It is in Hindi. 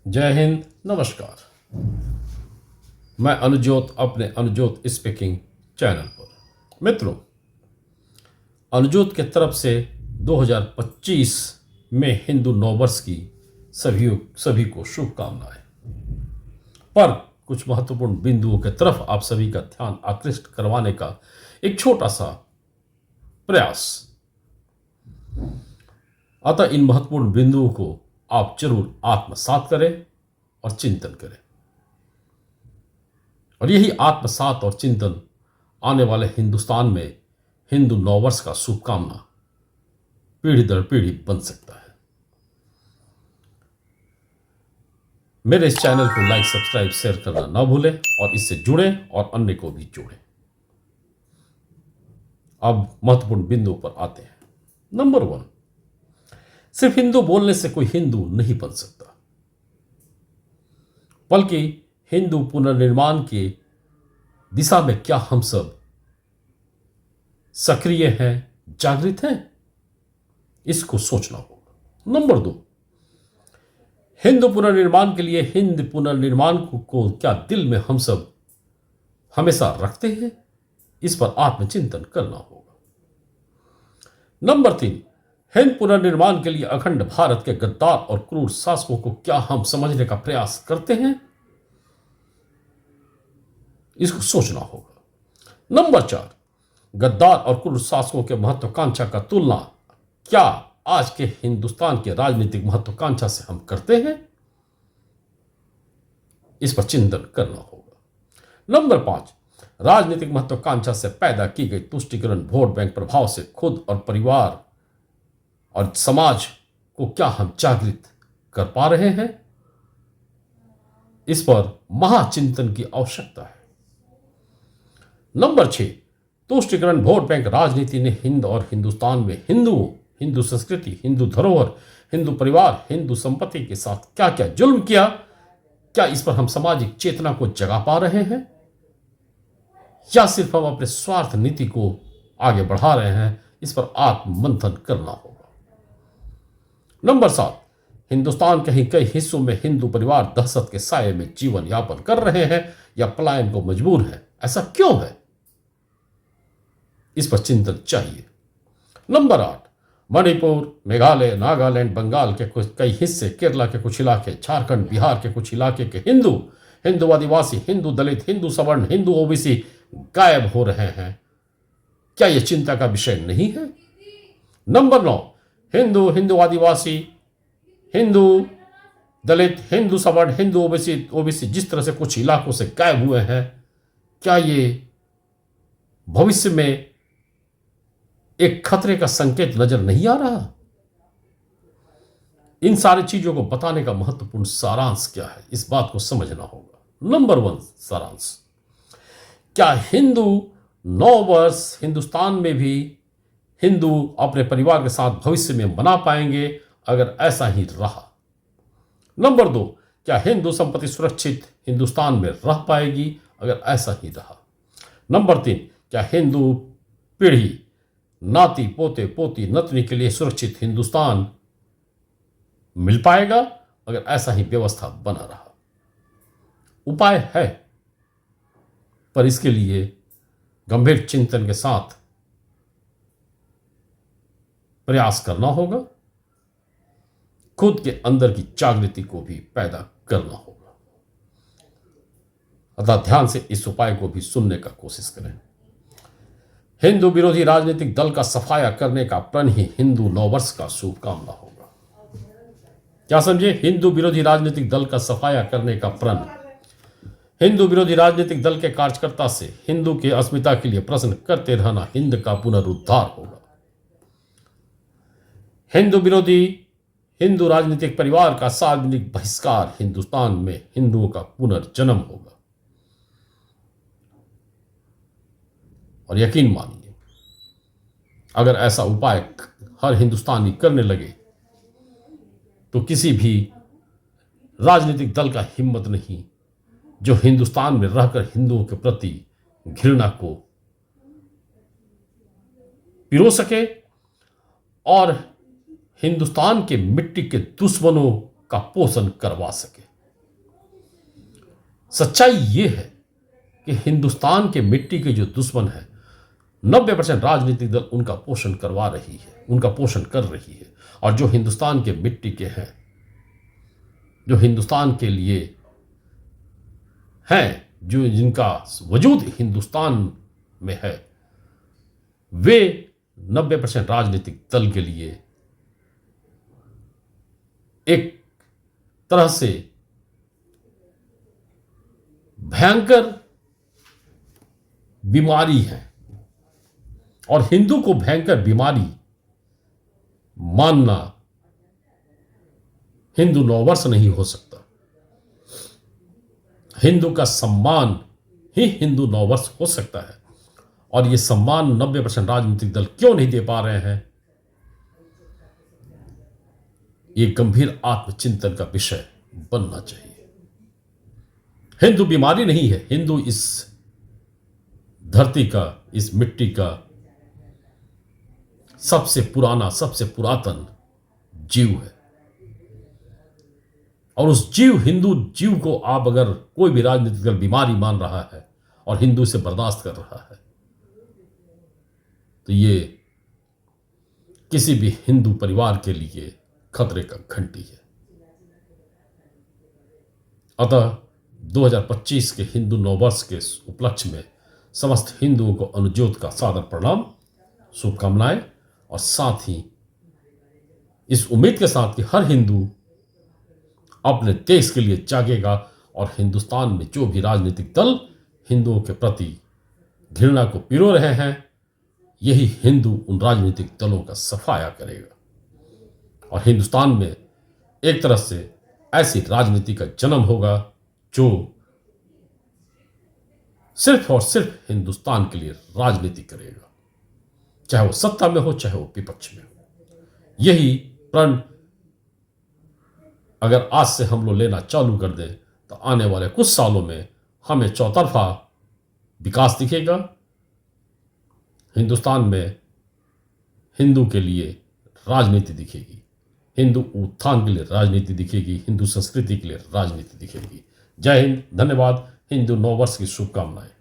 जय हिंद, नमस्कार। मैं अनुजोत अपने अनुजोत स्पीकिंग चैनल पर। मित्रों, अनुजोत के तरफ से 2025 में हिंदू नववर्ष की सभी को शुभकामनाएं। पर कुछ महत्वपूर्ण बिंदुओं की तरफ आप सभी का ध्यान आकृष्ट करवाने का एक छोटा सा प्रयास। अतः इन महत्वपूर्ण बिंदुओं को आप जरूर आत्मसात करें और चिंतन करें। और यही आत्मसात और चिंतन आने वाले हिंदुस्तान में हिंदू नववर्ष का शुभकामना पीढ़ी दर पीढ़ी बन सकता है। मेरे इस चैनल को लाइक, सब्सक्राइब, शेयर करना ना भूलें और इससे जुड़ें और अन्य को भी जोड़ें। अब महत्वपूर्ण बिंदुओं पर आते हैं। नंबर 1, सिर्फ हिंदू बोलने से कोई हिंदू नहीं बन सकता, बल्कि हिंदू पुनर्निर्माण की दिशा में क्या हम सब सक्रिय हैं, जागृत हैं, इसको सोचना होगा। नंबर 2, हिंदू पुनर्निर्माण के लिए हिंद पुनर्निर्माण को क्या दिल में हम सब हमेशा रखते हैं, इस पर आत्मचिंतन करना होगा। नंबर 3, हिंद पुनर्निर्माण के लिए अखंड भारत के गद्दार और क्रूर शासकों को क्या हम समझने का प्रयास करते हैं, इसको सोचना होगा। नंबर 4, गद्दार और क्रूर शासकों के महत्वाकांक्षा का तुलना क्या आज के हिंदुस्तान के राजनीतिक महत्वाकांक्षा से हम करते हैं, इस पर चिंतन करना होगा। नंबर 5, राजनीतिक महत्वाकांक्षा से पैदा की गई तुष्टीकरण वोट बैंक प्रभाव से खुद और परिवार और समाज को क्या हम जागृत कर पा रहे हैं, इस पर महाचिंतन की आवश्यकता है। नंबर 6, तुष्टीकरण वोट बैंक राजनीति ने हिंद और हिंदुस्तान में हिंदू संस्कृति, हिंदू धरोहर, हिंदू परिवार, हिंदू संपत्ति के साथ क्या क्या जुल्म किया, क्या इस पर हम सामाजिक चेतना को जगा पा रहे हैं, या सिर्फ हम अपने स्वार्थ नीति को आगे बढ़ा रहे हैं, इस पर आत्ममंथन करना होगा। नंबर 7, हिंदुस्तान के कई हिस्सों में हिंदू परिवार दहशत के साये में जीवन यापन कर रहे हैं या पलायन को मजबूर हैं, ऐसा क्यों है, इस पर चिंतन चाहिए। नंबर 8, मणिपुर, मेघालय, नागालैंड, बंगाल के कुछ कई हिस्से, केरला के कुछ इलाके, झारखंड, बिहार के कुछ इलाके के हिंदू आदिवासी, हिंदू दलित, हिंदू सवर्ण, हिंदू ओबीसी गायब हो रहे हैं, क्या यह चिंता का विषय नहीं है। नंबर 9, हिंदू आदिवासी, हिंदू दलित, हिंदू सवर्ण, हिंदू ओबीसी जिस तरह से कुछ इलाकों से गायब हुए हैं, क्या ये भविष्य में एक खतरे का संकेत नजर नहीं आ रहा। इन सारी चीजों को बताने का महत्वपूर्ण सारांश क्या है, इस बात को समझना होगा। नंबर 1 सारांश, क्या हिंदू नववर्ष हिंदुस्तान में भी हिंदू अपने परिवार के साथ भविष्य में मना पाएंगे अगर ऐसा ही रहा। नंबर 2, क्या हिंदू संपत्ति सुरक्षित हिंदुस्तान में रह पाएगी अगर ऐसा ही रहा। नंबर 3, क्या हिंदू पीढ़ी नाती पोते पोती नतनी के लिए सुरक्षित हिंदुस्तान मिल पाएगा अगर ऐसा ही व्यवस्था बना रहा। उपाय है, पर इसके लिए गंभीर चिंतन के साथ प्रयास करना होगा, खुद के अंदर की जागृति को भी पैदा करना होगा। अतः ध्यान से इस उपाय को भी सुनने का कोशिश करें। हिंदू विरोधी राजनीतिक दल का सफाया करने का प्रण ही हिंदू नववर्ष का शुभकामना होगा। क्या समझे? हिंदू विरोधी राजनीतिक दल का सफाया करने का प्रण, हिंदू विरोधी राजनीतिक दल के कार्यकर्ता से हिंदू की अस्मिता के लिए प्रश्न करते रहना हिंद का पुनरुद्धार होगा। हिंदू विरोधी हिंदू राजनीतिक परिवार का सार्वजनिक बहिष्कार हिंदुस्तान में हिंदुओं का पुनर्जन्म होगा। और यकीन मानिए, अगर ऐसा उपाय हर हिंदुस्तानी करने लगे तो किसी भी राजनीतिक दल का हिम्मत नहीं जो हिंदुस्तान में रहकर हिंदुओं के प्रति घृणा को पिरो सके और हिंदुस्तान के मिट्टी के दुश्मनों का पोषण करवा सके। सच्चाई ये है कि हिंदुस्तान के मिट्टी के जो दुश्मन है 90% राजनीतिक दल उनका पोषण करवा रही है, उनका पोषण कर रही है। और जो हिंदुस्तान के मिट्टी के हैं, जो हिंदुस्तान के लिए हैं, जो जिनका वजूद हिंदुस्तान में है, वे 90% राजनीतिक दल के लिए एक तरह से भयंकर बीमारी है। और हिंदू को भयंकर बीमारी मानना हिंदू नववर्ष नहीं हो सकता। हिंदू का सम्मान ही हिंदू नववर्ष हो सकता है। और ये सम्मान 90% राजनीतिक दल क्यों नहीं दे पा रहे हैं, ये गंभीर आत्मचिंतन का विषय बनना चाहिए। हिंदू बीमारी नहीं है, हिंदू इस धरती का, इस मिट्टी का सबसे पुराना, सबसे पुरातन जीव है। और उस जीव, हिंदू जीव को आप अगर कोई भी राजनीतिक दल बीमारी मान रहा है और हिंदू से बर्दाश्त कर रहा है, तो ये किसी भी हिंदू परिवार के लिए खतरे का घंटी है। अतः 2025 के हिंदू नववर्ष के उपलक्ष्य में समस्त हिंदुओं को अनुज्योत का सादर प्रणाम, शुभकामनाएं। और साथ ही इस उम्मीद के साथ कि हर हिंदू अपने देश के लिए जागेगा और हिंदुस्तान में जो भी राजनीतिक दल हिंदुओं के प्रति घृणा को पिरो रहे हैं, यही हिंदू उन राजनीतिक दलों का सफाया करेगा। और हिंदुस्तान में एक तरह से ऐसी राजनीति का जन्म होगा जो सिर्फ और सिर्फ हिंदुस्तान के लिए राजनीति करेगा, चाहे वो सत्ता में हो, चाहे वो विपक्ष में हो। यही प्रण अगर आज से हम लोग लेना चालू कर दें तो आने वाले कुछ सालों में हमें चौतरफा विकास दिखेगा। हिंदुस्तान में हिंदू के लिए राजनीति दिखेगी, हिंदू उत्थान के लिए राजनीति दिखेगी, हिंदू संस्कृति के लिए राजनीति दिखेगी। जय हिंद, धन्यवाद। हिंदू नववर्ष की शुभकामनाएं।